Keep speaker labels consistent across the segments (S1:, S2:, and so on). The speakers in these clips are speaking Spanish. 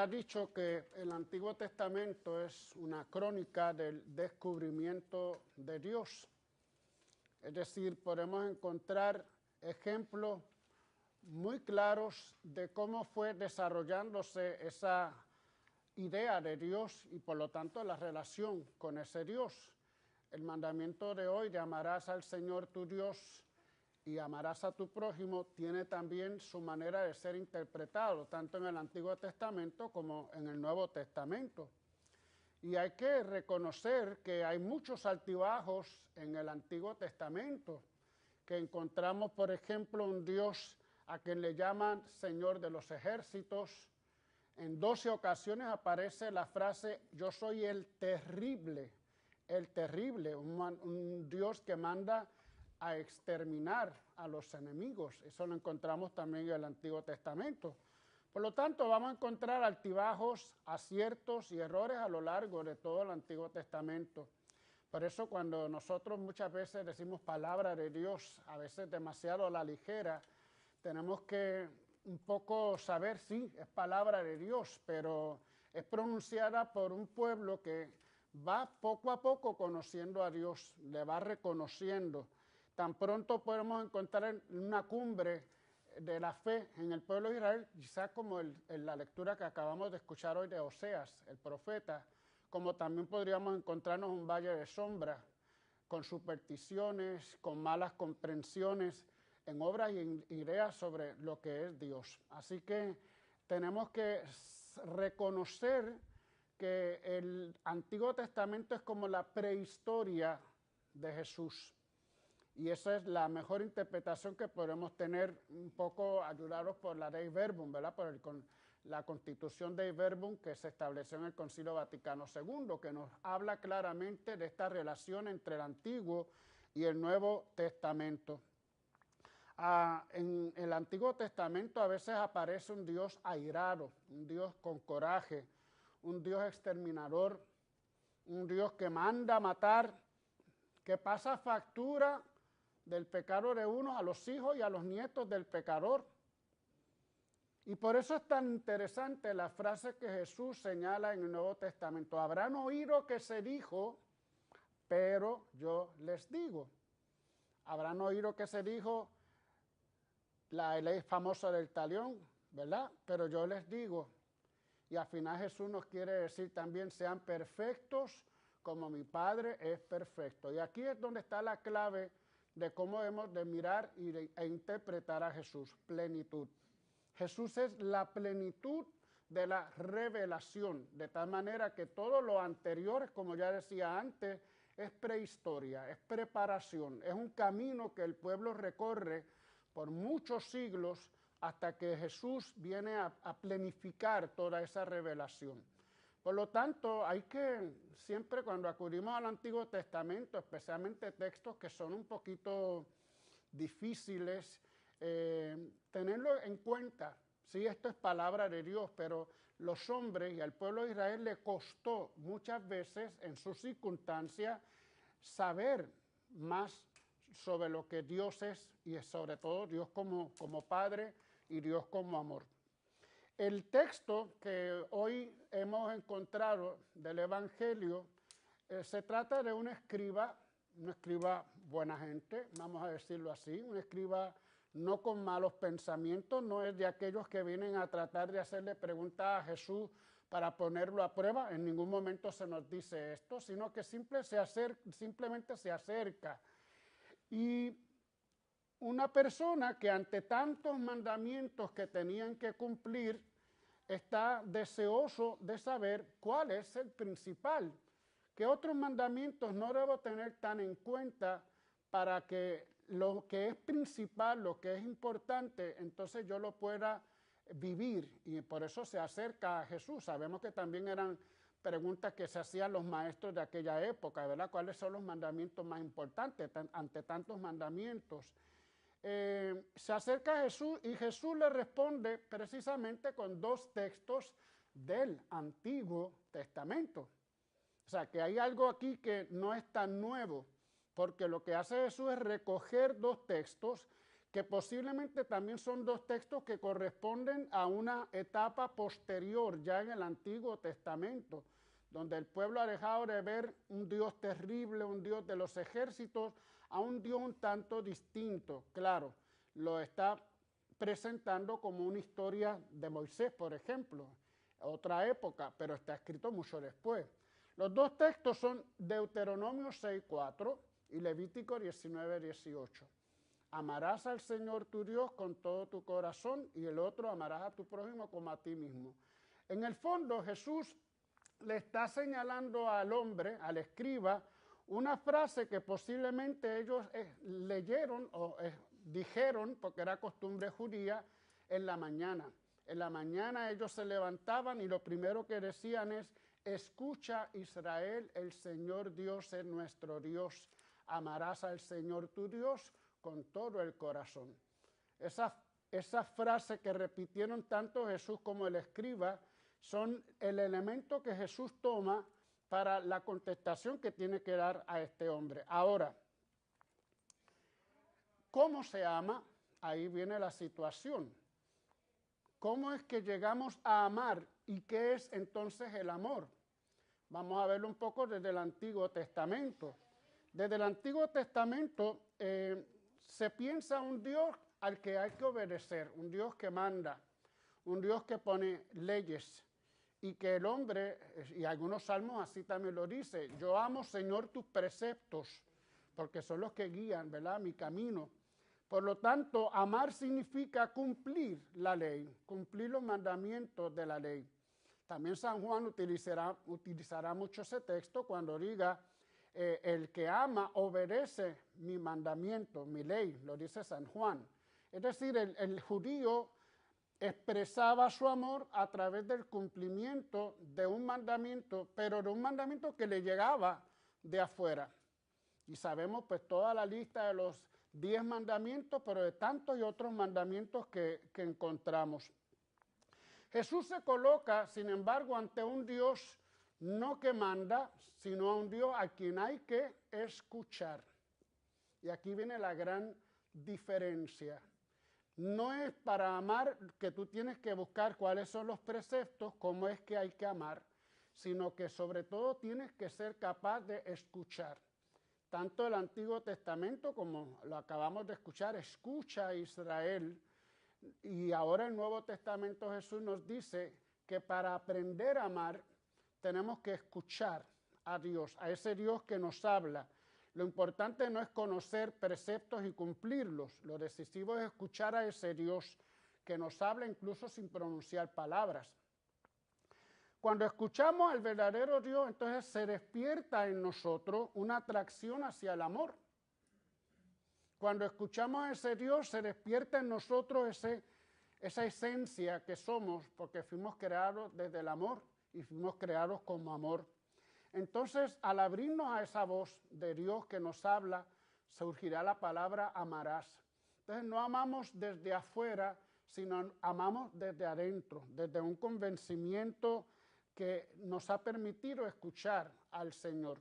S1: ha dicho que el Antiguo Testamento es una crónica del descubrimiento de Dios. Es decir, podemos encontrar ejemplos muy claros de cómo fue desarrollándose esa idea de Dios y por lo tanto la relación con ese Dios. El mandamiento de hoy de amarás al Señor tu Dios y amarás a tu prójimo tiene también su manera de ser interpretado, tanto en el Antiguo Testamento como en el Nuevo Testamento. Y hay que reconocer que hay muchos altibajos en el Antiguo Testamento, que encontramos, por ejemplo, un Dios a quien le llaman Señor de los ejércitos. En 12 ocasiones aparece la frase, yo soy el terrible, un Dios que manda a exterminar a los enemigos. Eso lo encontramos también en el Antiguo Testamento. Por lo tanto, vamos a encontrar altibajos, aciertos y errores a lo largo de todo el Antiguo Testamento. Por eso cuando nosotros muchas veces decimos palabra de Dios, a veces demasiado a la ligera, tenemos que un poco saber, sí, es palabra de Dios, pero es pronunciada por un pueblo que va poco a poco conociendo a Dios, le va reconociendo. Tan pronto podemos encontrar en una cumbre de la fe en el pueblo de Israel, quizás como en la lectura que acabamos de escuchar hoy de Oseas, el profeta, como también podríamos encontrarnos un valle de sombra, con supersticiones, con malas comprensiones, en obras y ideas sobre lo que es Dios. Así que tenemos que reconocer que el Antiguo Testamento es como la prehistoria de Jesús. Y esa es la mejor interpretación que podemos tener, un poco ayudados por la Dei Verbum, ¿verdad? La Constitución Dei Verbum que se estableció en el Concilio Vaticano II, que nos habla claramente de esta relación entre el Antiguo y el Nuevo Testamento. En el Antiguo Testamento a veces aparece un Dios airado, un Dios con coraje, un Dios exterminador, un Dios que manda a matar, que pasa factura del pecado de uno a los hijos y a los nietos del pecador. Y por eso es tan interesante la frase que Jesús señala en el Nuevo Testamento. Habrán oído que se dijo, pero yo les digo. Habrán oído que se dijo la ley famosa del talión, ¿verdad? Pero yo les digo. Y al final Jesús nos quiere decir también, sean perfectos como mi Padre es perfecto. Y aquí es donde está la clave de cómo hemos de mirar e interpretar a Jesús, plenitud. Jesús es la plenitud de la revelación, de tal manera que todo lo anterior, como ya decía antes, es prehistoria, es preparación, es un camino que el pueblo recorre por muchos siglos hasta que Jesús viene a plenificar toda esa revelación. Por lo tanto, hay que, siempre cuando acudimos al Antiguo Testamento, especialmente textos que son un poquito difíciles, tenerlo en cuenta. Sí, esto es palabra de Dios, pero los hombres y al pueblo de Israel le costó muchas veces en sus circunstancias saber más sobre lo que Dios es y sobre todo Dios como Padre y Dios como amor. El texto que hoy hemos encontrado del Evangelio se trata de un escriba buena gente, vamos a decirlo así, un escriba no con malos pensamientos, no es de aquellos que vienen a tratar de hacerle preguntas a Jesús para ponerlo a prueba, en ningún momento se nos dice esto, sino que simplemente se acerca. Y una persona que ante tantos mandamientos que tenían que cumplir, está deseoso de saber cuál es el principal, qué otros mandamientos no debo tener tan en cuenta para que lo que es principal, lo que es importante, entonces yo lo pueda vivir. Y por eso se acerca a Jesús. Sabemos que también eran preguntas que se hacían los maestros de aquella época, ¿verdad? ¿Cuáles son los mandamientos más importantes ante tantos mandamientos? Se acerca a Jesús y Jesús le responde precisamente con dos textos del Antiguo Testamento. O sea, que hay algo aquí que no es tan nuevo, porque lo que hace Jesús es recoger dos textos que posiblemente también son dos textos que corresponden a una etapa posterior, ya en el Antiguo Testamento, donde el pueblo ha dejado de ver un Dios terrible, un Dios de los ejércitos, a un Dios un tanto distinto. Claro, lo está presentando como una historia de Moisés, por ejemplo, otra época, pero está escrito mucho después. Los dos textos son Deuteronomio 6:4 y Levítico 19:18. Amarás al Señor tu Dios con todo tu corazón, y el otro amarás a tu prójimo como a ti mismo. En el fondo, Jesús le está señalando al hombre, al escriba, una frase que posiblemente ellos leyeron o dijeron, porque era costumbre judía, en la mañana. En la mañana ellos se levantaban y lo primero que decían es: escucha, Israel, el Señor Dios es nuestro Dios. Amarás al Señor tu Dios con todo el corazón. Esa frase que repitieron tanto Jesús como el escriba son el elemento que Jesús toma para la contestación que tiene que dar a este hombre. Ahora, ¿cómo se ama? Ahí viene la situación. ¿Cómo es que llegamos a amar y qué es entonces el amor? Vamos a verlo un poco desde el Antiguo Testamento. Desde el Antiguo Testamento se piensa un Dios al que hay que obedecer, un Dios que manda, un Dios que pone leyes, y que el hombre, y algunos salmos así también lo dice: yo amo, Señor, tus preceptos, porque son los que guían, ¿verdad?, mi camino. Por lo tanto, amar significa cumplir la ley, cumplir los mandamientos de la ley. También San Juan utilizará mucho ese texto cuando diga: el que ama obedece mi mandamiento, mi ley, lo dice San Juan. Es decir, el judío expresaba su amor a través del cumplimiento de un mandamiento, pero de un mandamiento que le llegaba de afuera. Y sabemos pues toda la lista de los 10 mandamientos, pero de tantos y otros mandamientos que encontramos. Jesús se coloca, sin embargo, ante un Dios no que manda, sino a un Dios a quien hay que escuchar. Y aquí viene la gran diferencia. No es para amar que tú tienes que buscar cuáles son los preceptos, cómo es que hay que amar, sino que sobre todo tienes que ser capaz de escuchar. Tanto el Antiguo Testamento como lo acabamos de escuchar, escucha Israel, y ahora el Nuevo Testamento Jesús nos dice que para aprender a amar tenemos que escuchar a Dios, a ese Dios que nos habla. Lo importante no es conocer preceptos y cumplirlos, lo decisivo es escuchar a ese Dios que nos habla incluso sin pronunciar palabras. Cuando escuchamos al verdadero Dios, entonces se despierta en nosotros una atracción hacia el amor. Cuando escuchamos a ese Dios, se despierta en nosotros esa esencia que somos, porque fuimos creados desde el amor y fuimos creados como amor. Entonces, al abrirnos a esa voz de Dios que nos habla, surgirá la palabra amarás. Entonces, no amamos desde afuera, sino amamos desde adentro, desde un convencimiento que nos ha permitido escuchar al Señor.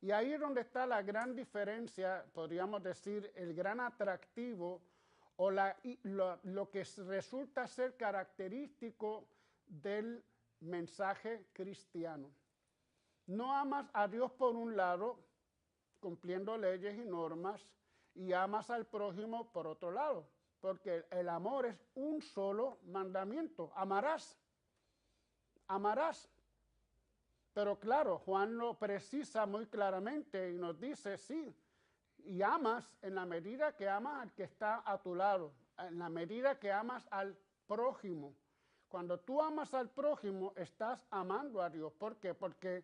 S1: Y ahí es donde está la gran diferencia, podríamos decir, el gran atractivo o lo que resulta ser característico del mensaje cristiano. No amas a Dios por un lado, cumpliendo leyes y normas, y amas al prójimo por otro lado, porque el amor es un solo mandamiento: amarás, amarás. Pero claro, Juan lo precisa muy claramente y nos dice: sí, y amas en la medida que amas al que está a tu lado, en la medida que amas al prójimo. Cuando tú amas al prójimo, estás amando a Dios. ¿Por qué? Porque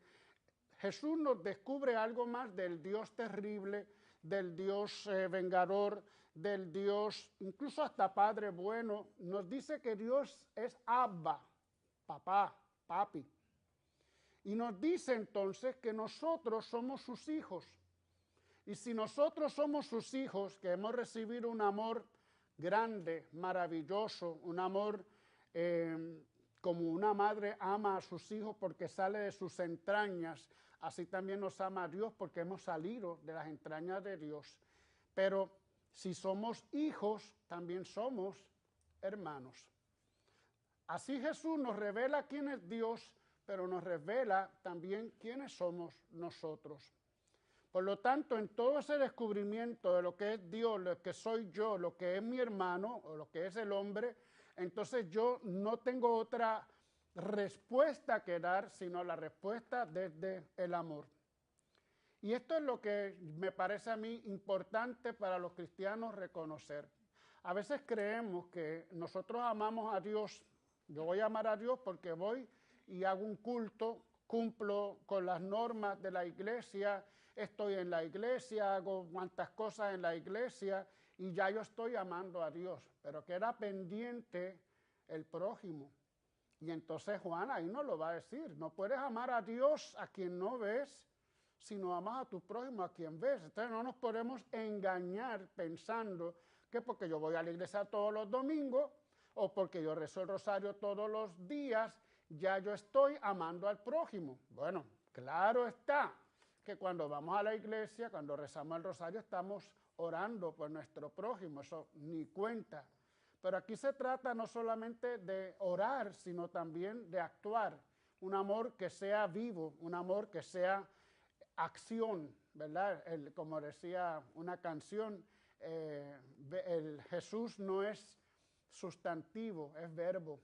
S1: Jesús nos descubre algo más del Dios terrible, del Dios vengador, del Dios incluso hasta Padre bueno. Nos dice que Dios es Abba, papá, papi. Y nos dice entonces que nosotros somos sus hijos. Y si nosotros somos sus hijos, que hemos recibido un amor grande, maravilloso, un amor como una madre ama a sus hijos porque sale de sus entrañas, así también nos ama a Dios porque hemos salido de las entrañas de Dios. Pero Si somos hijos, también somos hermanos. Así Jesús nos revela quién es Dios, pero nos revela también quiénes somos nosotros. Por lo tanto, en todo ese descubrimiento de lo que es Dios, lo que soy yo, lo que es mi hermano o lo que es el hombre, entonces yo no tengo otra respuesta que dar, sino la respuesta desde el amor. Y esto es lo que me parece a mí importante para los cristianos reconocer. A veces creemos que nosotros amamos a Dios. Yo voy a amar a Dios porque voy y hago un culto, cumplo con las normas de la iglesia, estoy en la iglesia, hago cuantas cosas en la iglesia y ya yo estoy amando a Dios. Pero queda pendiente el prójimo. Y entonces Juan ahí nos lo va a decir. No puedes amar a Dios a quien no ves, sino amas a tu prójimo a quien ves. Entonces no nos podemos engañar pensando que porque yo voy a la iglesia todos los domingos o porque yo rezo el rosario todos los días, ya yo estoy amando al prójimo. Bueno, claro está que cuando vamos a la iglesia, cuando rezamos el rosario, estamos orando por nuestro prójimo, eso ni cuenta. Pero aquí se trata no solamente de orar, sino también de actuar. Un amor que sea vivo, un amor que sea acción, ¿verdad? Como decía una canción, el Jesús no es sustantivo, es verbo,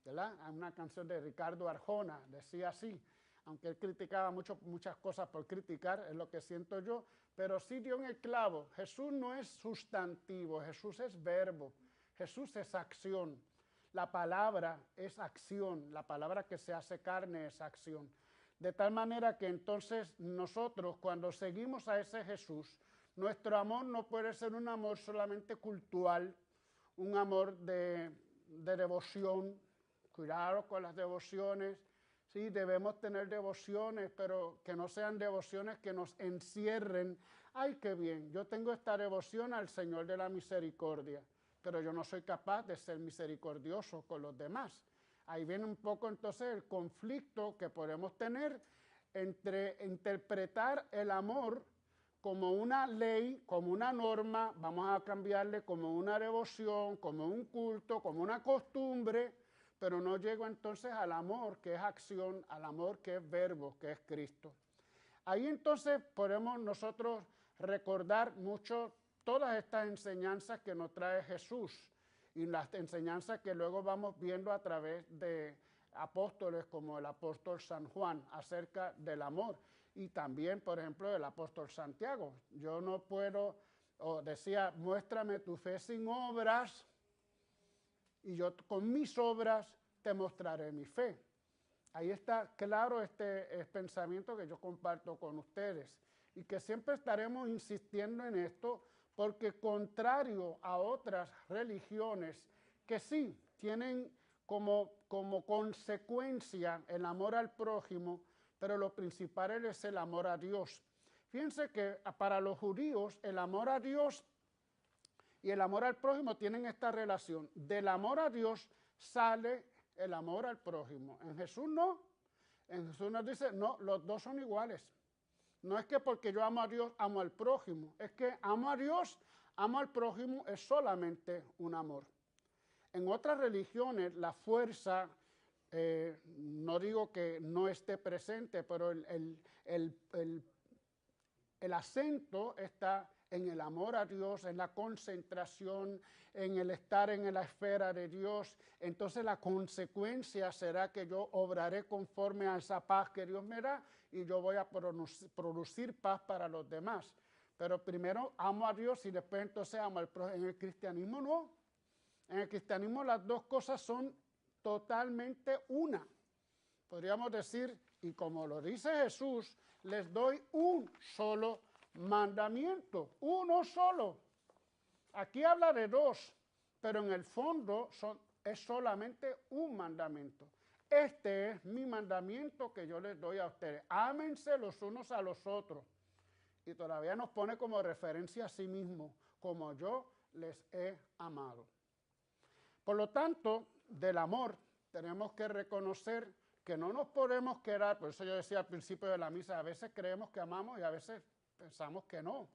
S1: ¿verdad? Una canción de Ricardo Arjona decía así, aunque él criticaba muchas cosas por criticar, es lo que siento yo, pero sí dio en el clavo. Jesús no es sustantivo, Jesús es verbo, Jesús es acción. La palabra es acción, la palabra que se hace carne es acción. De tal manera que entonces nosotros, cuando seguimos a ese Jesús, nuestro amor no puede ser un amor solamente cultural, un amor de devoción. Cuidado con las devociones. Sí, debemos tener devociones, pero que no sean devociones que nos encierren. Ay, qué bien, yo tengo esta devoción al Señor de la misericordia, pero yo no soy capaz de ser misericordioso con los demás. Ahí viene un poco entonces el conflicto que podemos tener entre interpretar el amor como una ley, como una norma, vamos a cambiarle como una devoción, como un culto, como una costumbre, pero no llego entonces al amor que es acción, al amor que es verbo, que es Cristo. Ahí entonces podemos nosotros recordar mucho todas estas enseñanzas que nos trae Jesús y las enseñanzas que luego vamos viendo a través de apóstoles como el apóstol San Juan acerca del amor y también, por ejemplo, el apóstol Santiago. Yo no puedo, o decía, muéstrame tu fe sin obras y yo con mis obras te mostraré mi fe. Ahí está claro este pensamiento que yo comparto con ustedes y que siempre estaremos insistiendo en esto porque contrario a otras religiones que sí tienen como consecuencia el amor al prójimo, pero lo principal es el amor a Dios. Fíjense que para los judíos el amor a Dios y el amor al prójimo tienen esta relación. Del amor a Dios sale el amor al prójimo. En Jesús no. En Jesús nos dice, no, los dos son iguales. No es que porque yo amo a Dios, amo al prójimo. Es que amo a Dios, amo al prójimo, es solamente un amor. En otras religiones, la fuerza, no digo que no esté presente, pero el acento está en el amor a Dios, en la concentración, en el estar en la esfera de Dios. Entonces la consecuencia será que yo obraré conforme a esa paz que Dios me da y yo voy a producir paz para los demás. Pero primero amo a Dios y después entonces amo al prójimo. En el cristianismo no. En el cristianismo las dos cosas son totalmente una. Podríamos decir, y como lo dice Jesús, les doy un solo mandamiento, uno solo. Aquí habla de dos, pero en el fondo es solamente un mandamiento. Este es mi mandamiento que yo les doy a ustedes. Ámense los unos a los otros. Y todavía nos pone como referencia a sí mismo, como yo les he amado. Por lo tanto, del amor tenemos que reconocer que no nos podemos quedar, por eso yo decía al principio de la misa, a veces creemos que amamos y a veces pensamos que no.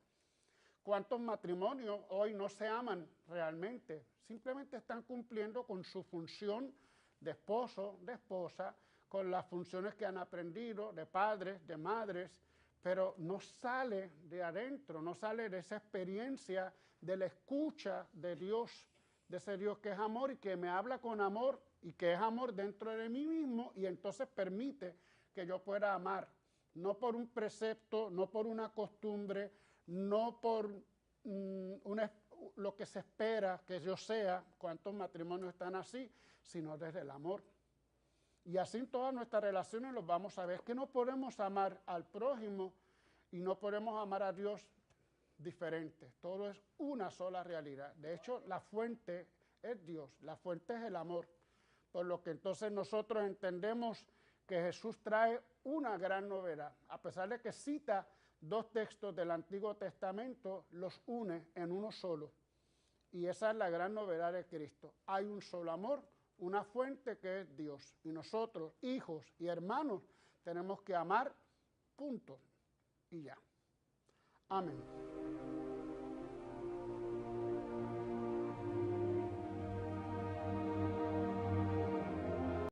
S1: ¿Cuántos matrimonios hoy no se aman realmente? Simplemente están cumpliendo con su función de esposo, de esposa, con las funciones que han aprendido de padres, de madres, pero no sale de adentro, no sale de esa experiencia de la escucha de Dios, de ese Dios que es amor y que me habla con amor y que es amor dentro de mí mismo y entonces permite que yo pueda amar, no por un precepto, no por una costumbre, no por lo que se espera que yo sea, cuántos matrimonios están así, sino desde el amor. Y así en todas nuestras relaciones los vamos a ver, que no podemos amar al prójimo y no podemos amar a Dios diferente. Todo es una sola realidad. De hecho, la fuente es Dios, la fuente es el amor. Por lo que entonces nosotros entendemos que Jesús trae una gran novedad. A pesar de que cita dos textos del Antiguo Testamento, los une en uno solo. Y esa es la gran novedad de Cristo. Hay un solo amor, una fuente que es Dios. Y nosotros, hijos y hermanos, tenemos que amar, punto. Y ya. Amén.